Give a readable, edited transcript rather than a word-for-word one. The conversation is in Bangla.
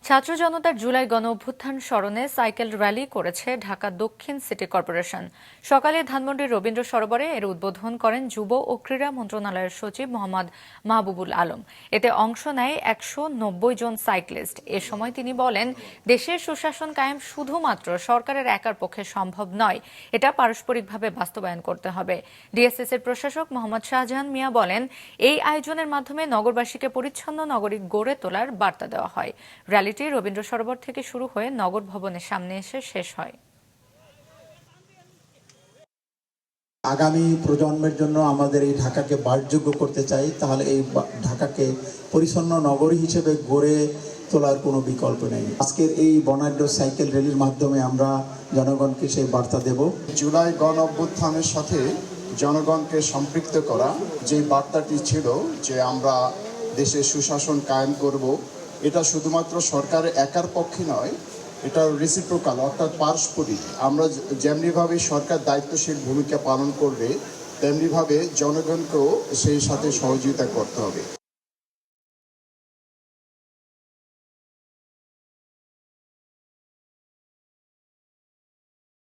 ছাত্র জনতার জুলাই গণ অভ্যুত্থান স্মরণে সাইকেল র্যালি করেছে ঢাকা দক্ষিণ সিটি কর্পোরেশন। সকালে ধানমন্ডির রবীন্দ্র সরোবরে এর উদ্বোধন করেন যুব ও ক্রীড়া মন্ত্রণালয়ের সচিব মোহাম্মদ মাহবুবুল আলম। এতে অংশ নেয় ১৯০ জন সাইক্লিস্ট। এ সময় তিনি বলেন, দেশের সুশাসন কায়েম শুধুমাত্র সরকারের একার পক্ষে সম্ভব নয়, এটা পারস্পরিকভাবে বাস্তবায়ন করতে হবে। ডিএসএস এর প্রশাসক মোহাম্মদ শাহজাহান মিয়া বলেন, এই আয়োজনের মাধ্যমে নগরবাসীকে পরিচ্ছন্ন নগরী গড়ে তোলার বার্তা দেওয়া হয়। র্যালিটি রবীন্দ্র সরোবর থেকে শুরু হয়ে নগর ভবনের সামনে এসে শেষ হয়। আগামী প্রজন্মের জন্য আমাদের এই ঢাকাকে বাসযোগ্য করতে চাই, তাহলে এই ঢাকাকে পরিচ্ছন্ন নগরী হিসেবে গড়ে তোলার কোনো বিকল্প নেই। আজকের এই বর্ণাঢ্য সাইকেল র্যালির মাধ্যমে আমরা জনগণকে সেই বার্তা দেব। জুলাই গণ অভ্যুত্থানের সাথে জনগণকে সম্পৃক্ত করা যে বার্তাটি ছিল যে আমরা দেশে সুশাসন কায়েম করব, এটা শুধুমাত্র সরকারের একার পক্ষে নয়, এটা রেসিপ্রোকাল অর্থাৎ পারস্পরিক। আমরা যেমনিভাবে সরকার দায়িত্বশীল ভূমিকা পালন করবে, তেমনিভাবে জনগণকেও সেই সাথে সহযোগিতা করতে হবে।